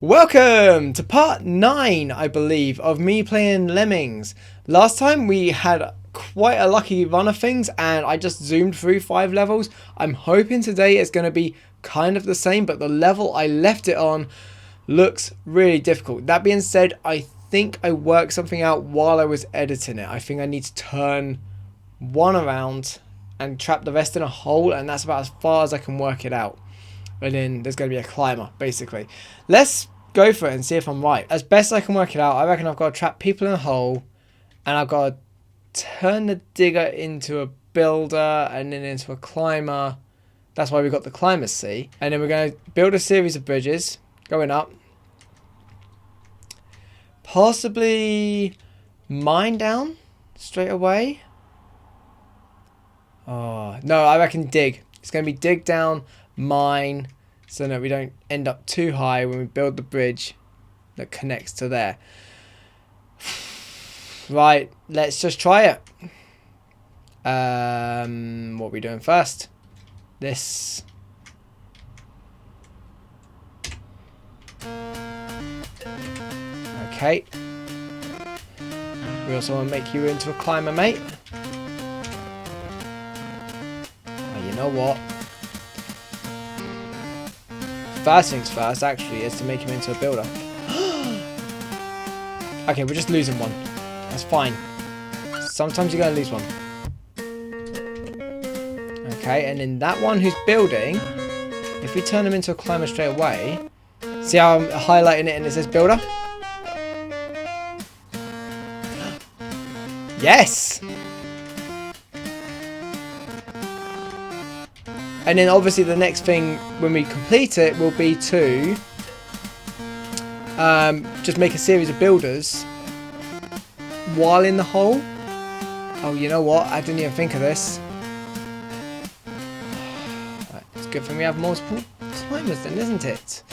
Welcome to part 9, I believe, of me playing Lemmings. Last time we had quite a lucky run of things and I just zoomed through 5 levels. I'm hoping today it's going to be kind of the same, but the level I left it on looks really difficult. That being said, I think I worked something out while I was editing it. I think I need to turn one around and trap the rest in a hole, and that's about as far as I can work it out. And then there's going to be a climber, basically. Let's go for it and see if I'm right. As best I can work it out, I reckon I've got to trap people in a hole, and I've got to turn the digger into a builder and then into a climber. That's why we got the climbers, see? And then we're going to build a series of bridges going up. Possibly mine down straight away. Oh, no, I reckon dig. It's going to be dig down, mine, so that we don't end up too high when we build the bridge that connects to there. Right, let's just try it. What are we doing first? This. Okay. We also want to make you into a climber, mate. Oh, you know what? First things first, actually, is to make him into a builder. Okay, we're just losing one. That's fine. Sometimes you're going to lose one. Okay, and then that one who's building, if we turn him into a climber straight away, see how I'm highlighting it and it says builder? Yes! And then obviously the next thing when we complete it will be to just make a series of builders while in the hole. Oh, you know what? I didn't even think of this. Right, it's good for me to have multiple climbers then, isn't it?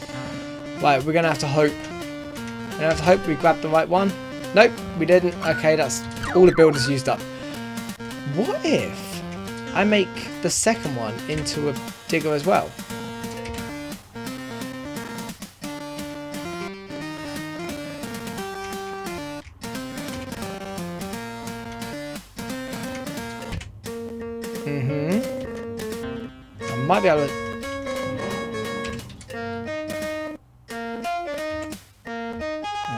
Right, we're going to have to hope. We're going to have to hope we grabbed the right one. Nope, we didn't. Okay, that's all the builders used up. What if I make the second one into a digger as well? I might be able to...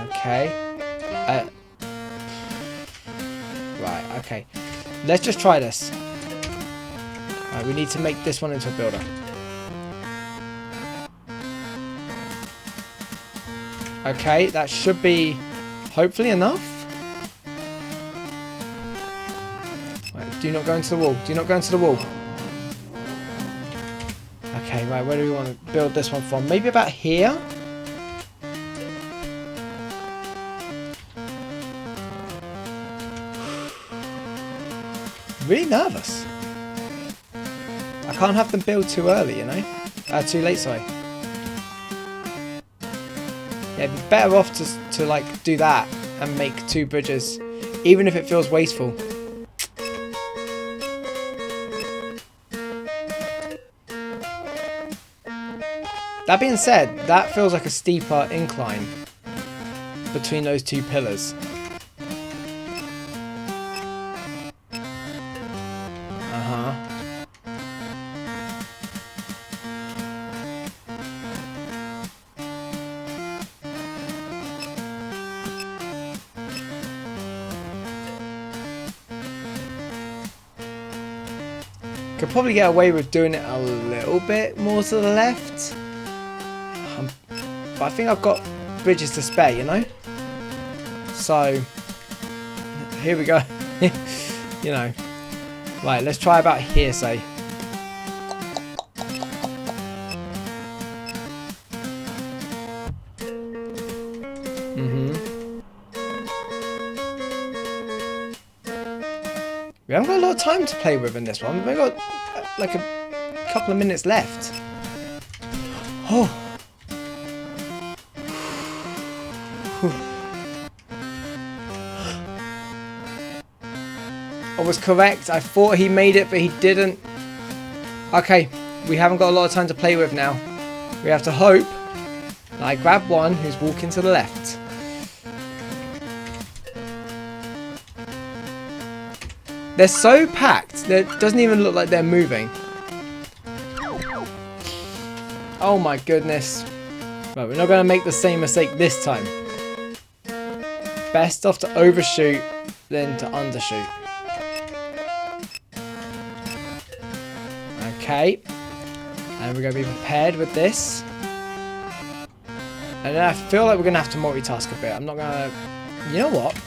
Okay. Right, okay. Let's just try this. Right, we need to make this one into a builder. Okay, that should be hopefully enough. Right, do not go into the wall. Do not go into the wall. Okay, right, where do we want to build this one from? Maybe about here? Really nervous. I can't have them build too early, you know? Too late, sorry. Yeah, it'd be better off to like do that and make 2 bridges, even if it feels wasteful. That being said, that feels like a steeper incline between those 2 pillars. Could probably get away with doing it a little bit more to the left. But I think I've got bridges to spare, you know? So, here we go. You know. Right, let's try about here, say. We haven't got a lot of time to play with in this one. We've got like a couple of minutes left. Oh. I was correct. I thought he made it, but he didn't. Okay, we haven't got a lot of time to play with now. We have to hope I grab one who's walking to the left. They're so packed, it doesn't even look like they're moving. Oh my goodness. Right, we're not going to make the same mistake this time. Best off to overshoot than to undershoot. Okay. And we're going to be prepared with this. And I feel like we're going to have to multitask a bit. I'm not going to... You know what?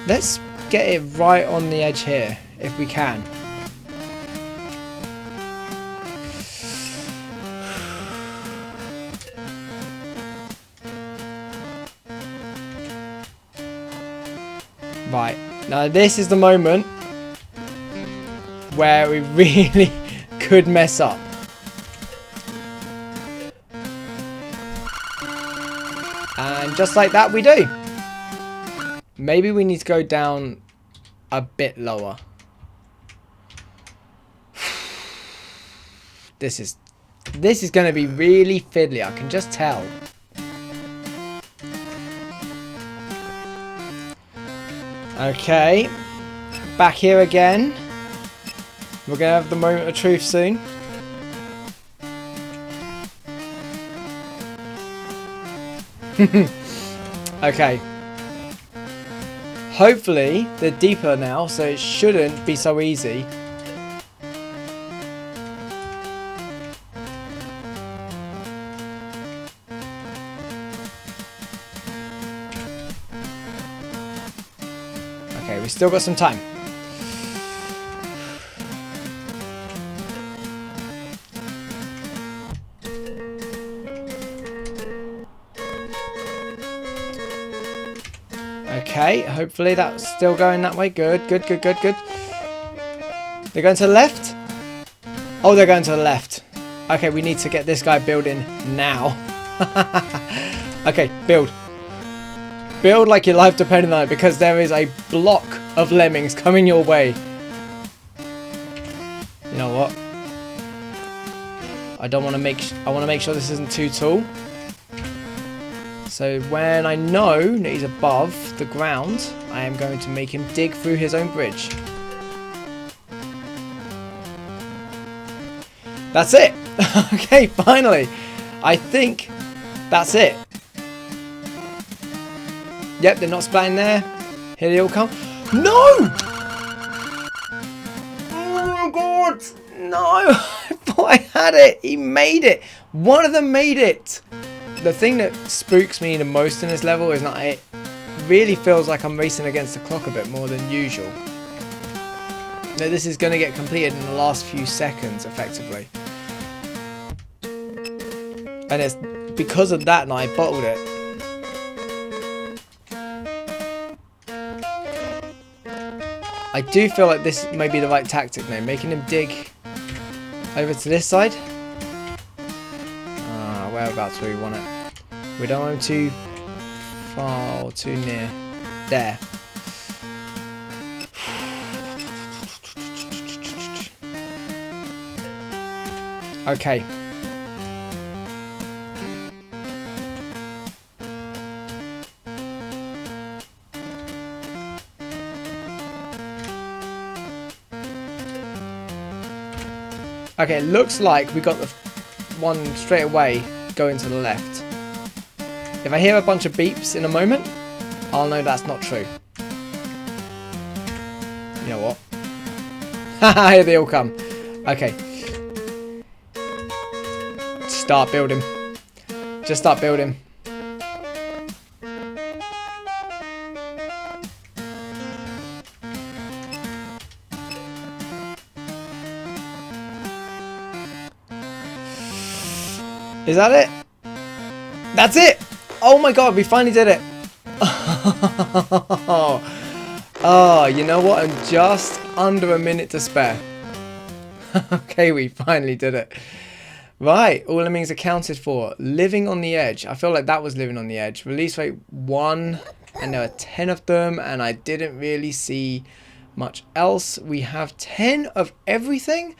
Let's get it right on the edge here, if we can. Right. Now this is the moment where we really could mess up. And just like that we do. Maybe we need to go down a bit lower. This is going to be really fiddly, I can just tell. Okay. Back here again. We're going to have the moment of truth soon. Okay. Hopefully they're deeper now, so it shouldn't be so easy. Okay, we still got some time. Okay, hopefully that's still going that way. Good, good, good, good, good. They're going to the left? Oh, they're going to the left. Okay, we need to get this guy building now. Okay, build. Build like your life depended on it, because there is a block of lemmings coming your way. You know what? I want to make sure this isn't too tall. So when I know that he's above the ground, I am going to make him dig through his own bridge. That's it! Okay, finally! I think that's it. Yep, they're not splatting there. Here they all come. No! Oh my god! No! I thought I had it! He made it! One of them made it! The thing that spooks me the most in this level is that it really feels like I'm racing against the clock a bit more than usual. That this is going to get completed in the last few seconds, effectively. And it's because of that that I bottled it. I do feel like this may be the right tactic now, making him dig over to this side. Whereabouts where we want it. We don't want him too far or too near. There. Okay. Okay, it looks like we got the one straight away going to the left. If I hear a bunch of beeps in a moment, I'll know that's not true. You know what? Haha, here they all come. Okay. Start building. Just start building. Is that it? That's it! Oh my god, we finally did it! Oh, you know what? I'm just under a minute to spare. Okay, we finally did it. Right, all lemmings accounted for. Living on the edge. I feel like that was living on the edge. Release rate 1, and there were 10 of them, and I didn't really see much else. We have 10 of everything,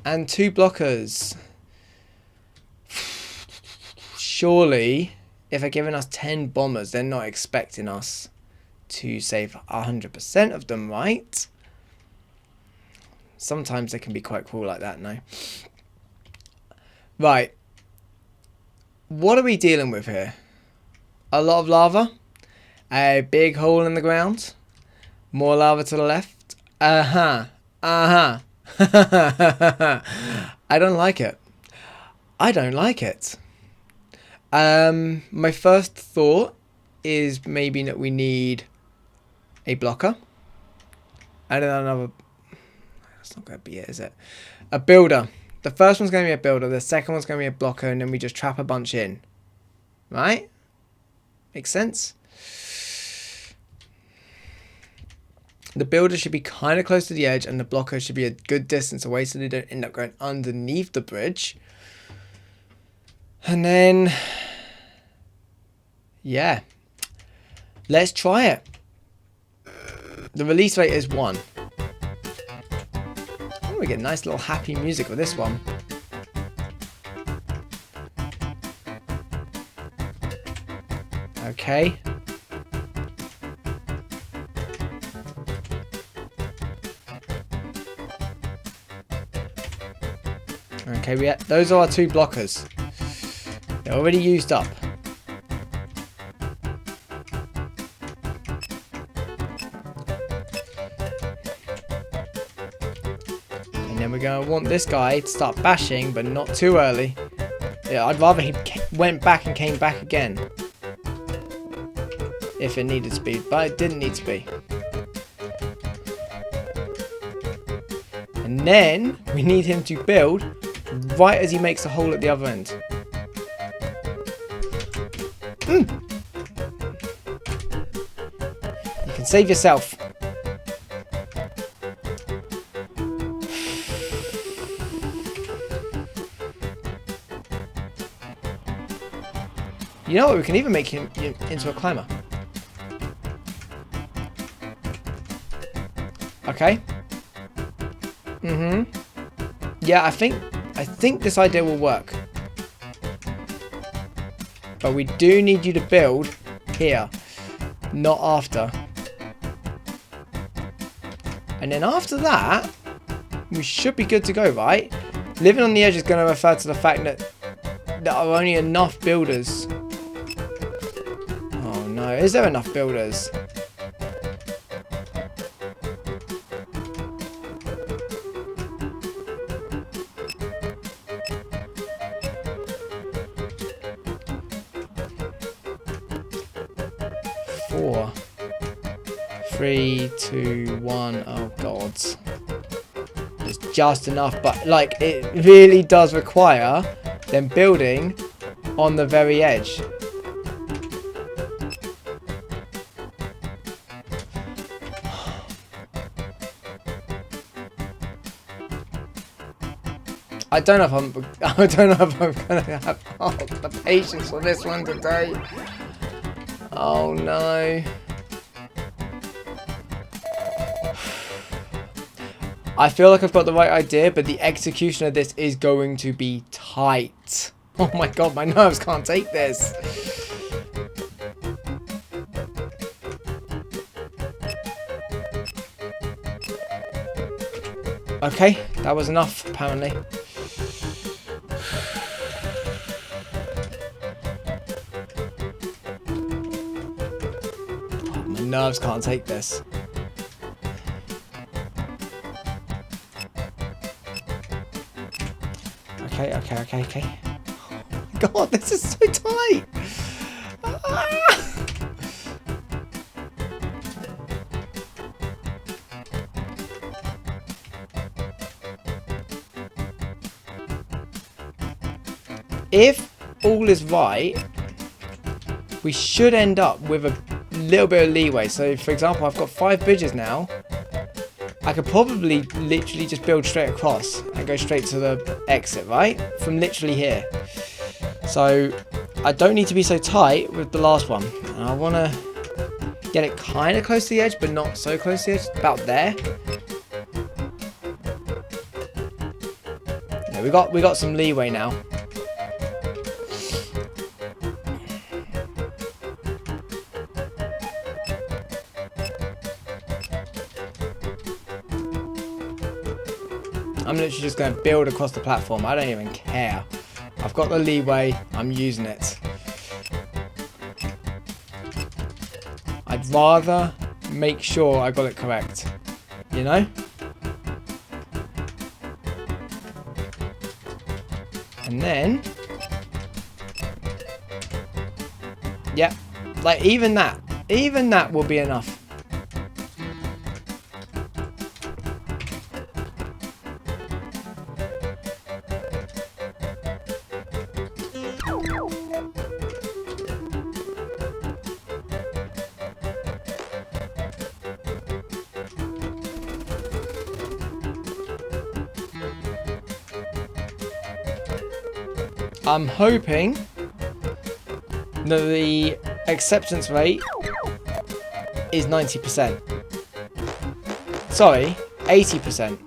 and 2 blockers. surely, if they're giving us 10 bombers, they're not expecting us to save 100% of them, right? Sometimes they can be quite cool like that, no? Right. What are we dealing with here? A lot of lava. A big hole in the ground. More lava to the left. Uh-huh. Uh-huh. I don't like it. I don't like it. My first thought is maybe that we need a blocker. And then another... That's not going to be it, is it? A builder. The first one's going to be a builder. The second one's going to be a blocker. And then we just trap a bunch in. Right? Makes sense? The builder should be kind of close to the edge. And the blocker should be a good distance away. So they don't end up going underneath the bridge. And then... Yeah. Let's try it. The release rate is 1. Oh, we get nice little happy music with this one. Okay. Okay, those are our 2 blockers. They're already used up. And then we're going to want this guy to start bashing, but not too early. Yeah, I'd rather he went back and came back again. If it needed to be, but it didn't need to be. And then we need him to build right as he makes a hole at the other end. You can save yourself. You know what? We can even make him into a climber. Okay. Yeah, I think this idea will work. But we do need you to build here, not after. And then after that, we should be good to go, right? Living on the edge is going to refer to the fact that there are only enough builders. Oh no, is there enough builders? Four. 3, 2, 1. Oh god. It's just enough, but like it really does require them building on the very edge. I don't know if I'm gonna have the patience for this one today. Oh no. I feel like I've got the right idea, but the execution of this is going to be tight. Oh my god, my nerves can't take this. Okay, that was enough, apparently. Oh, my nerves can't take this. Okay. Oh god, this is so tight. If all is right, we should end up with a little bit of leeway. So, for example, I've got 5 bridges now. I could probably literally just build straight across and go straight to the exit, right? From literally here. So, I don't need to be so tight with the last one. And I want to get it kind of close to the edge, but not so close to the edge. About there. Yeah, we got some leeway now. I'm literally just going to build across the platform. I don't even care. I've got the leeway. I'm using it. I'd rather make sure I got it correct. You know? And then... Yep. Like, even that will be enough. I'm hoping that the acceptance rate is 90%. Sorry, 80%.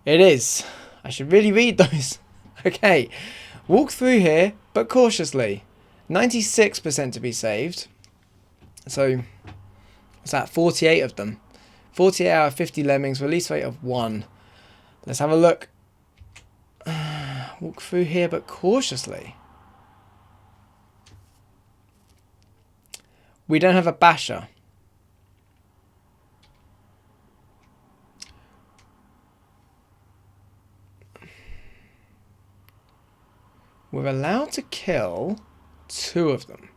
It is. I should really read those. Okay. Walk through here, but cautiously. 96% to be saved. So, what's that? 48 of them. 48 out of 50 lemmings, release rate of 1. Let's have a look. Walk through here, but cautiously. We don't have a basher. We're allowed to kill 2 of them.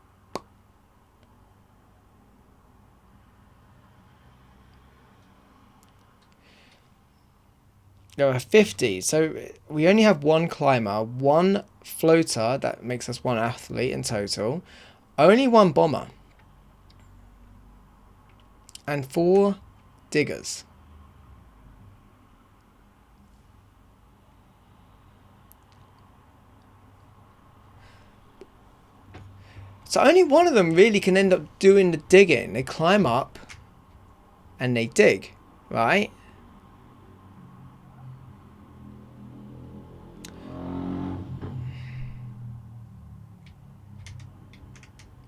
There are 50, so we only have 1 climber, 1 floater, that makes us 1 athlete in total, only 1 bomber, and 4 diggers. So only one of them really can end up doing the digging. They climb up and they dig, right?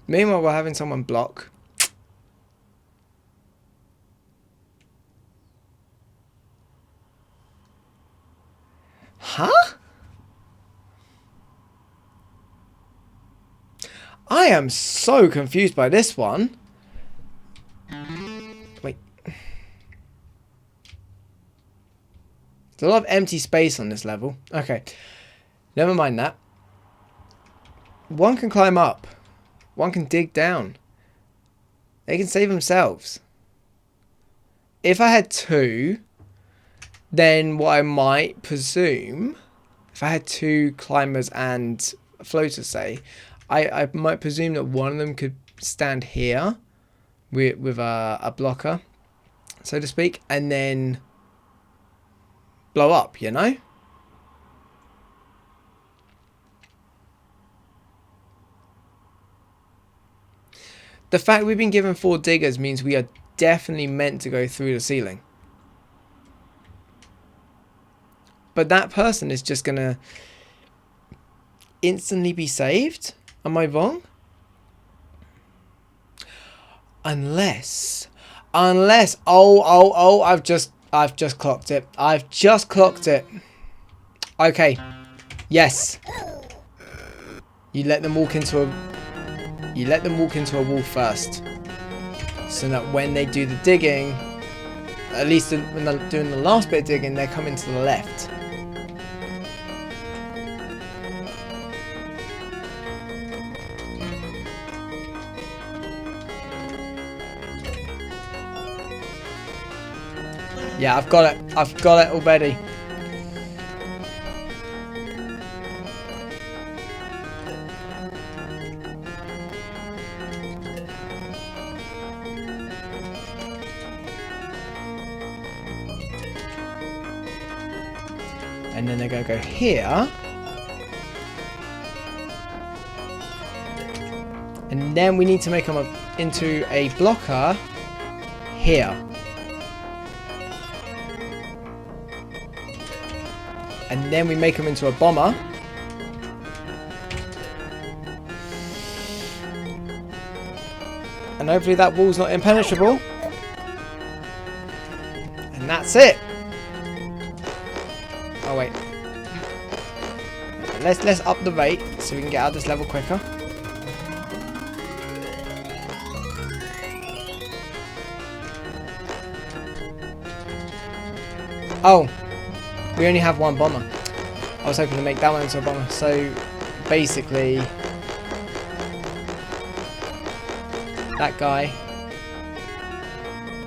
Meanwhile, we're having someone block. Huh? I am so confused by this one. Wait. There's a lot of empty space on this level. Okay. Never mind that. One can climb up. One can dig down. They can save themselves. If I had 2, then what I might presume, if I had 2 climbers and floaters, say, I might presume that one of them could stand here with a blocker, so to speak, and then blow up, you know? The fact we've been given 4 diggers means we are definitely meant to go through the ceiling. But that person is just going to instantly be saved? Am I wrong? Unless, oh, I've just clocked it. I've just clocked it. Okay. Yes. You let them walk into a wall first, so that when they do the digging, at least when they're doing the last bit of digging, they're coming to the left. Yeah, I've got it. I've got it already. And then they're going to go here. And then we need to make them into a blocker here. And then we make them into a bomber. And hopefully that wall's not impenetrable. And that's it. let's up the rate so we can get out of this level quicker. Oh, we only have one bomber. I was hoping to make that one into a bomber. So basically, that guy,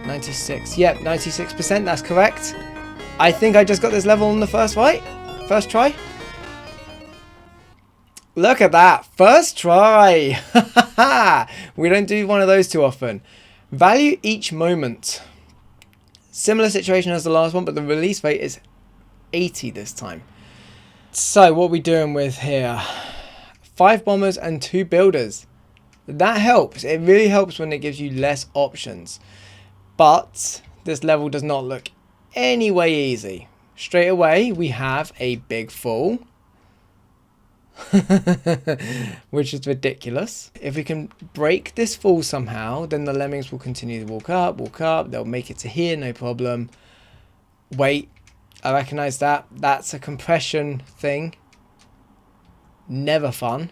96. Yep, 96%. That's correct. I think I just got this level on the first try. Look at that, first try. We don't do one of those too often. Value each moment. Similar situation as the last one, but the release rate is 80 this time. So what are we doing with here? 5 bombers and 2 builders. That helps. It really helps when it gives you less options. But this level does not look any way easy. Straight away we have a big fall. Which is ridiculous. If we can break this fall somehow, then the lemmings will continue to walk up. They'll make it to here, no problem. Wait, I recognize that. That's a compression thing. Never fun.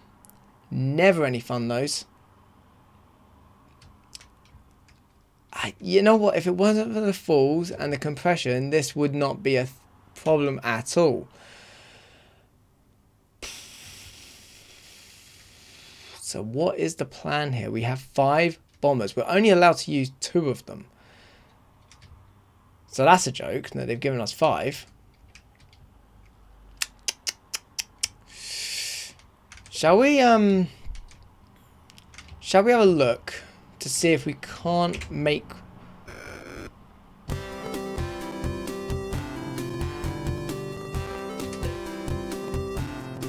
Never any fun, those. You know what? If it wasn't for the falls and the compression, this would not be a problem at all. So what is the plan here? We have 5 bombers. We're only allowed to use 2 of them. So that's a joke. No, they've given us 5. Shall we have a look to see if we can't make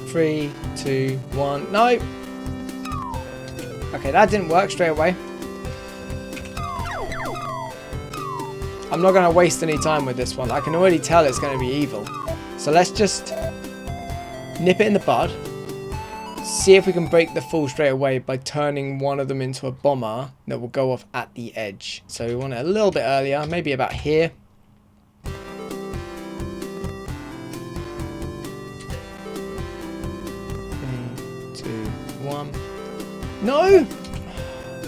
3, 2, 1. No. Okay, that didn't work straight away. I'm not going to waste any time with this one. I can already tell it's going to be evil. So let's just nip it in the bud. See if we can break the fall straight away by turning one of them into a bomber that will go off at the edge. So we want it a little bit earlier, maybe about here. 3, 2, 1. No!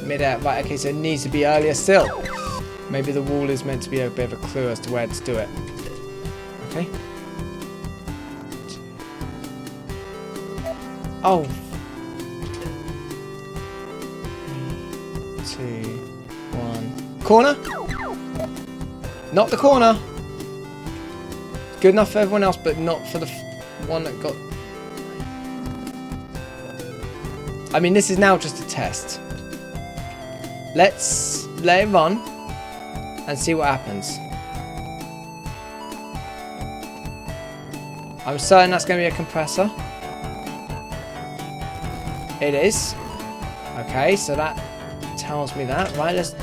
Mid-air. Right, okay, so it needs to be earlier still. Maybe the wall is meant to be a bit of a clue as to where to do it. Okay. Oh. 3, 2, 1. Corner? Not the corner. Good enough for everyone else, but not for the one that got... I mean, this is now just a test. Let's let it run and see what happens. I'm certain that's going to be a compressor. It is. Okay, so that tells me that. Right, let's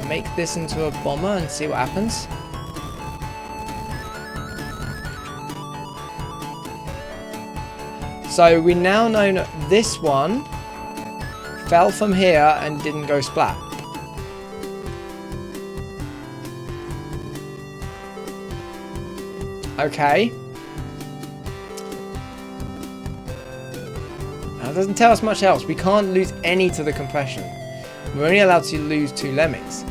make this into a bomber and see what happens. So we now know that this one fell from here and didn't go splat. Okay. That doesn't tell us much else. We can't lose any to the compression. We're only allowed to lose 2 lemmings.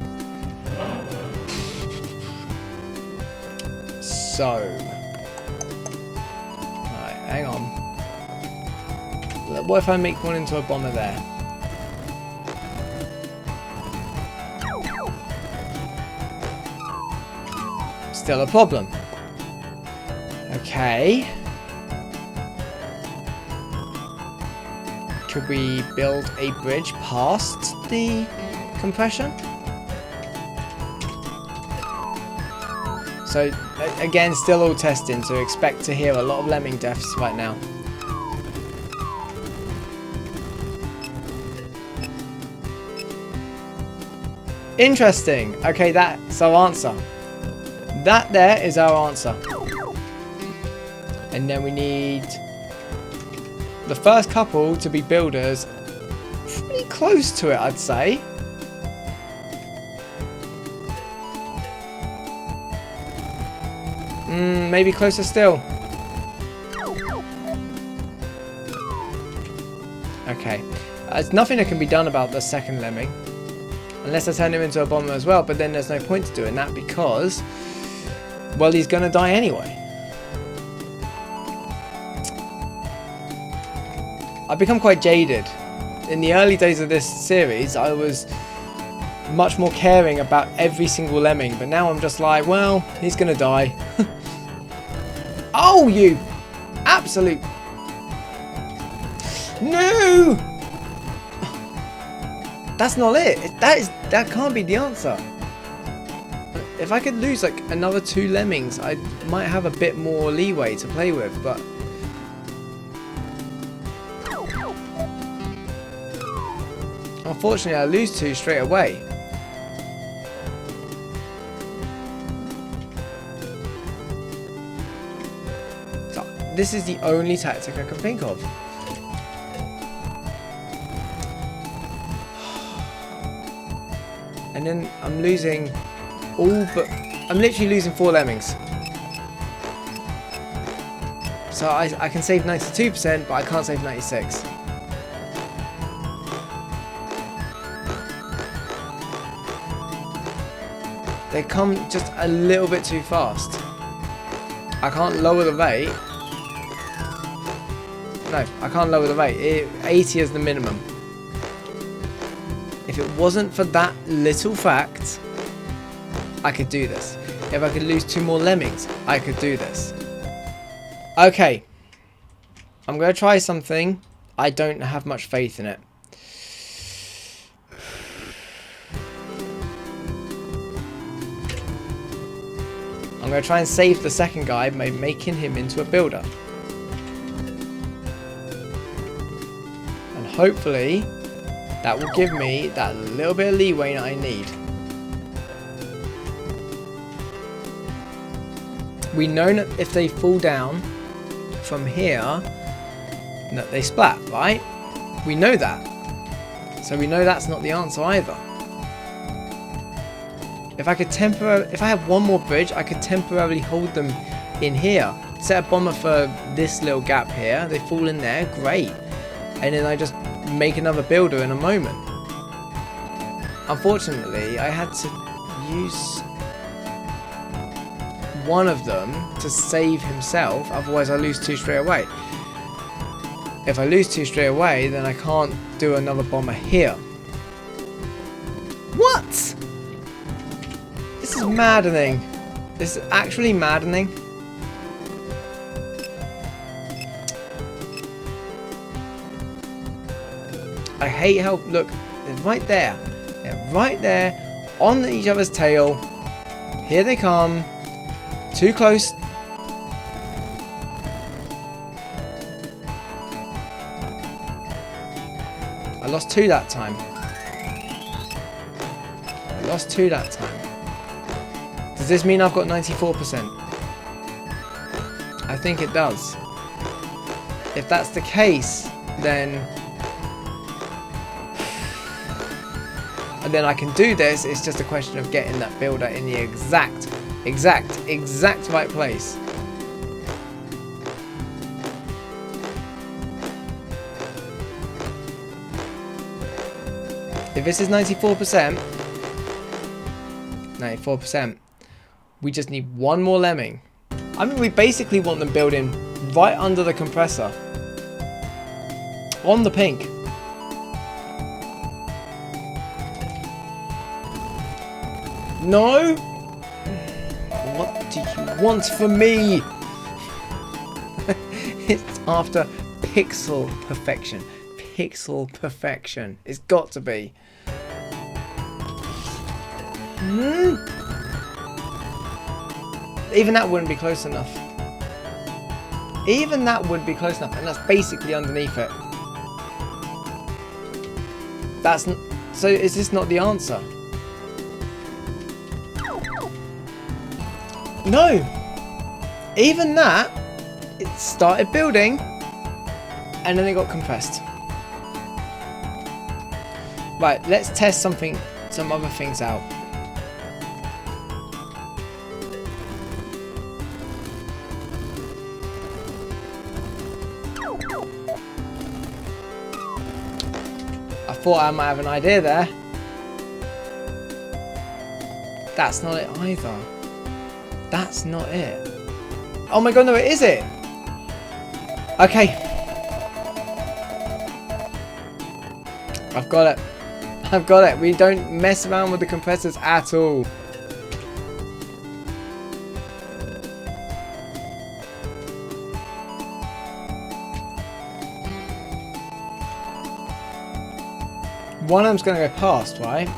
So. Alright, hang on. What if I make one into a bomber there? Still a problem. Okay. Could we build a bridge past the compression? So, again, still all testing, so expect to hear a lot of lemming deaths right now. Interesting. Okay, that's our answer. That there is our answer. And then we need the first couple to be builders. Pretty close to it, I'd say. Maybe closer still. Okay. There's nothing that can be done about the second lemming. Unless I turn him into a bomber as well, but then there's no point to doing that because, well, he's going to die anyway. I've become quite jaded. In the early days of this series, I was much more caring about every single lemming, but now I'm just like, well, he's going to die. Oh, you absolute... No! That's not it. That can't be the answer. If I could lose like another 2 lemmings, I might have a bit more leeway to play with, but unfortunately I lose 2 straight away. So this is the only tactic I can think of. And then I'm losing all but... I'm literally losing 4 lemmings. So I can save 92%, but I can't save 96. They come just a little bit too fast. I can't lower the rate. No, I can't lower the rate. 80 is the minimum. If it wasn't for that little fact, I could do this. If I could lose 2 more lemmings, I could do this. Okay. I'm going to try something. I don't have much faith in it. I'm going to try and save the second guy by making him into a builder. And hopefully that will give me that little bit of leeway that I need. We know that if they fall down from here, that they splat, right? We know that. So we know that's not the answer either. If I could if I have one more bridge, I could temporarily hold them in here. Set a bomber for this little gap here. They fall in there, great. And then I just make another builder in a moment. Unfortunately, I had to use one of them to save himself, otherwise I lose 2 straight away. If I lose 2 straight away, then I can't do another bomber here. What? This is maddening. This is actually maddening. I hate how, look, they're right there. They're right there on each other's tail. Here they come. Too close. I lost 2 that time. I lost 2 that time. Does this mean I've got 94%? I think it does. If that's the case, then I can do this. It's just a question of getting that builder in the exact right place. If this is 94%, we just need 1 more lemming. I mean, we basically want them building right under the compressor. On the pink. No? What do you want from me? It's after pixel perfection. Pixel perfection. It's got to be. Even that wouldn't be close enough. Even that would be close enough, and that's basically underneath it. So is this not the answer? No! Even that, it started building, and then it got compressed. Right, let's test some other things out. I thought I might have an idea there. That's not it either. That's not it. Oh my god, no, it is it. Okay. I've got it. I've got it. We don't mess around with the compressors at all. One of them's going to go past, right?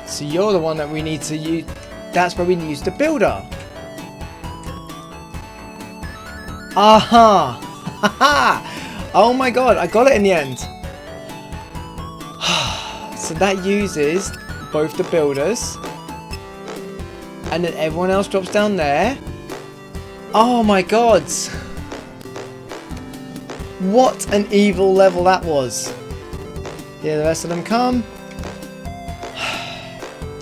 So you're the one that we need to use. That's where we use the builder. Aha! Haha! Oh my god, I got it in the end. So that uses both the builders. And then everyone else drops down there. Oh my god! What an evil level that was. Here the rest of them come.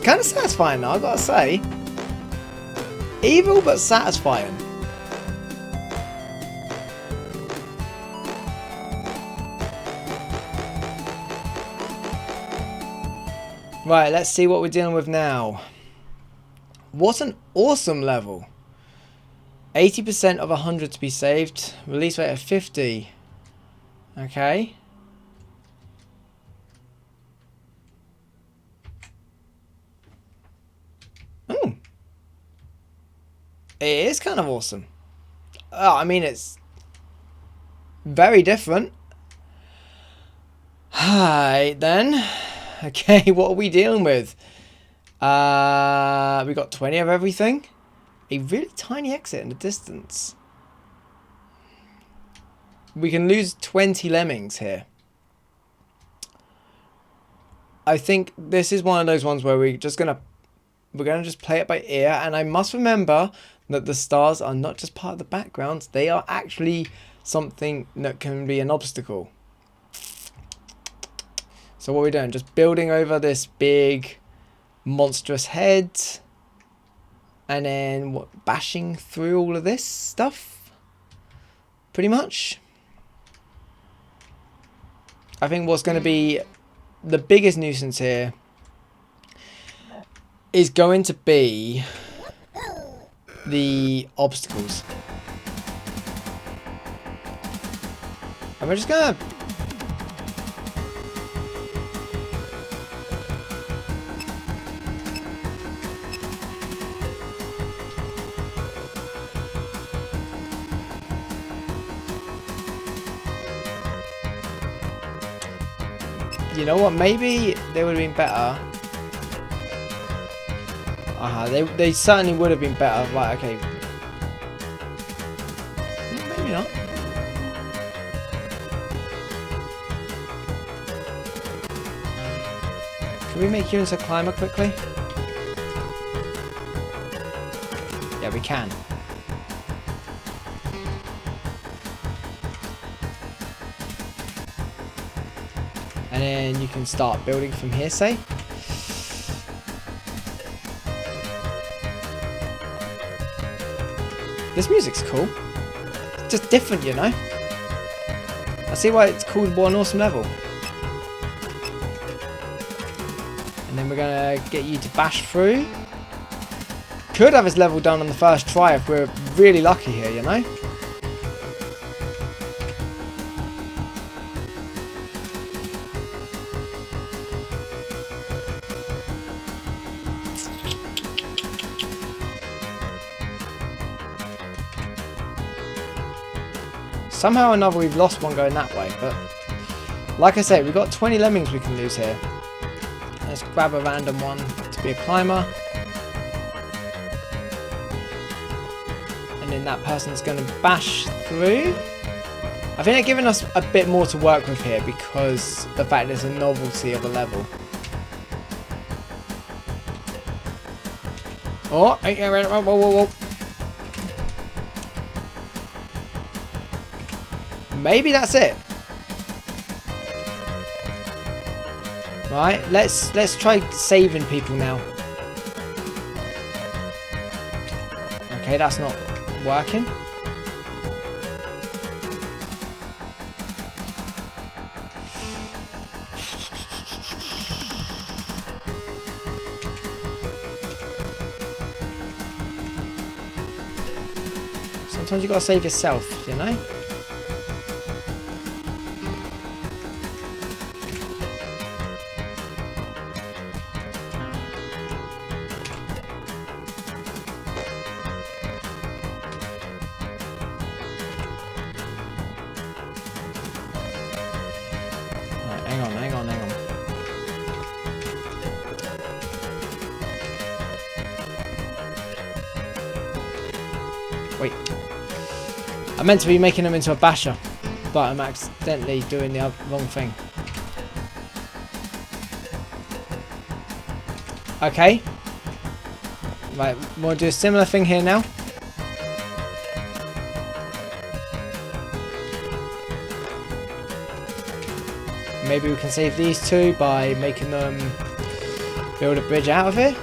Kind of satisfying though, I've got to say. Evil but satisfying. Right, let's see what we're dealing with now. What an awesome level. 80% of 100 to be saved. Release rate of 50. Okay. Oh. It is kind of awesome. Oh, I mean, it's very different. Alright then. Okay, what are we dealing with? We got 20 of everything. A really tiny exit in the distance. We can lose 20 lemmings here. I think this is one of those ones where we're gonna just play it by ear, and I must remember that the stars are not just part of the background, they are actually something that can be an obstacle. So what are we doing? Just building over this big monstrous head, and then what, bashing through all of this stuff pretty much. I think what's going to be the biggest nuisance here is going to be the obstacles. And we're just going to... You know what? Maybe they would have been better. They certainly would have been better. Right, okay. Maybe not. Can we make you into a climber quickly? Yeah, we can. And then you can start building from here, say. This music's cool. It's just different, you know. I see why it's called One Awesome Level. And then we're gonna get you to bash through. Could have this level done on the first try if we're really lucky here, you know. Somehow or another we've lost one going that way, but like I say, we've got 20 lemmings we can lose here. Let's grab a random one to be a climber. And then that person's going to bash through. I think they're giving us a bit more to work with here because the fact there's a novelty of a level. Oh, whoa, whoa, whoa. Maybe that's it. Right, let's try saving people now. Okay, that's not working. Sometimes you gotta save yourself, you know? Right, hang on. Wait. I meant to be making them into a basher, but I'm accidentally doing the wrong thing. Okay. Right, we'll do a similar thing here now. Maybe we can save these two by making them build a bridge out of it.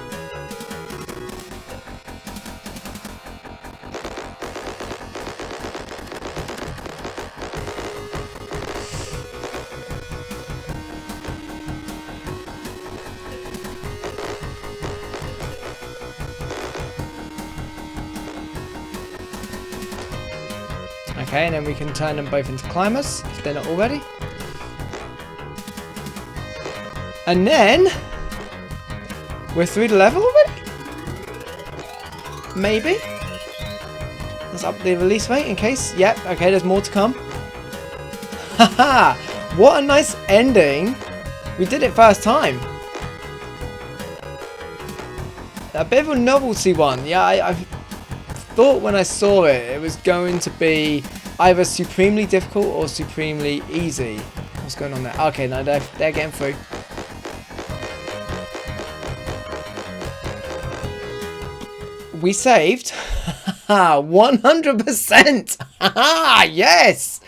Okay, and then we can turn them both into climbers, if they're not already. And then, we're through the level already? Maybe? Let's up the release rate in case. Yep, okay, there's more to come. Haha! What a nice ending! We did it first time. A bit of a novelty one. Yeah, I thought when I saw it, it was going to be either supremely difficult or supremely easy. What's going on there? Okay, no, they're getting through. We saved 100%. Yes.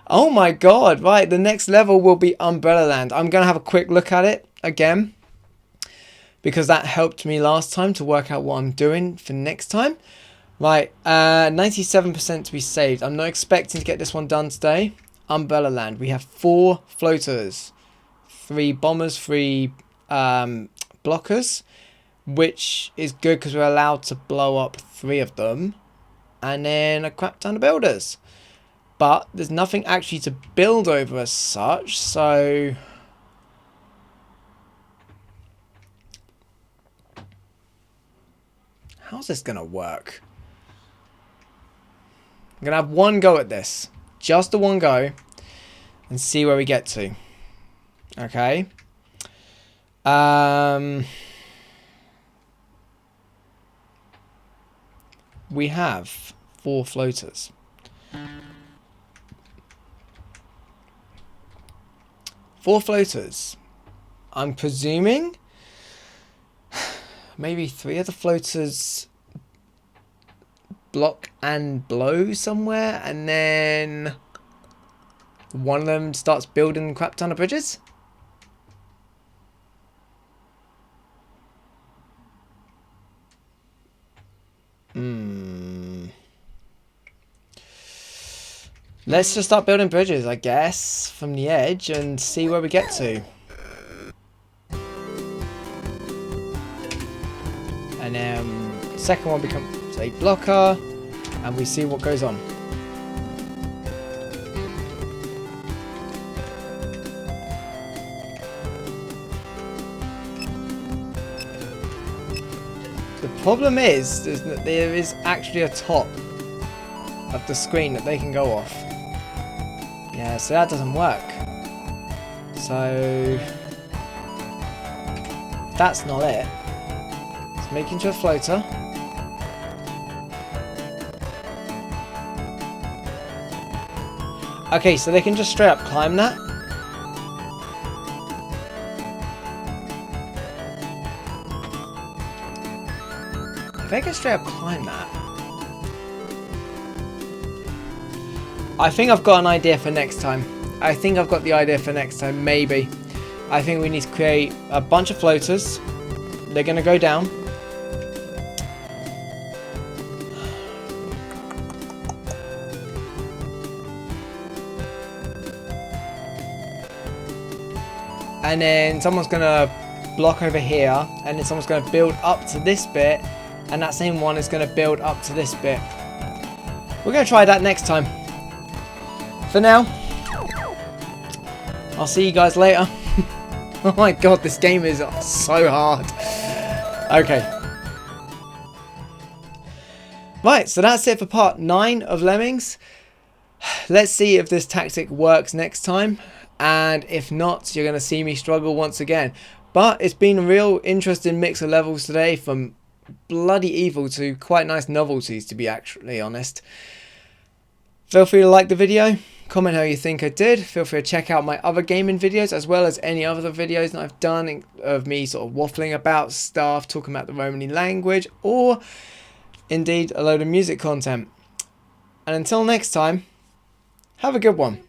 Oh my god. Right, the next level will be Umbrella Land. I'm going to have a quick look at it again, because that helped me last time to work out what I'm doing for next time. Right, 97% to be saved. I'm not expecting to get this one done today. Umbrella Land. We have 4 floaters, 3 bombers, 3 blockers, which is good because we're allowed to blow up 3 of them, and then a crap ton of builders. But there's nothing actually to build over as such, so how's this gonna work? I'm gonna have one go at this, just the one go, and see where we get to. Okay. We have 4 floaters. 4 floaters. I'm presuming maybe 3 of the floaters block and blow somewhere, and then one of them starts building a crap ton of bridges. Let's just start building bridges, I guess, from the edge and see where we get to. And then the second one becomes a blocker, and we see what goes on. The problem is that there is actually a top of the screen that they can go off. Yeah, so that doesn't work. So that's not it. Let's make into a floater. Okay, so they can just straight up climb that. If they can straight up climb that, I think I've got an idea for next time. I think I've got the idea for next time, maybe. I think we need to create a bunch of floaters. They're going to go down. And then someone's going to block over here. And then someone's going to build up to this bit. And that same one is going to build up to this bit. We're going to try that next time. For now, I'll see you guys later. Oh my god, this game is so hard. Okay. Right, so that's it for part 9 of Lemmings. Let's see if this tactic works next time. And if not, you're going to see me struggle once again. But it's been a real interesting mix of levels today, from bloody evil to quite nice novelties, to be actually honest. Feel free to like the video, comment how you think I did. Feel free to check out my other gaming videos, as well as any other videos that I've done of me sort of waffling about stuff, talking about the Romany language, or indeed a load of music content. And until next time, have a good one.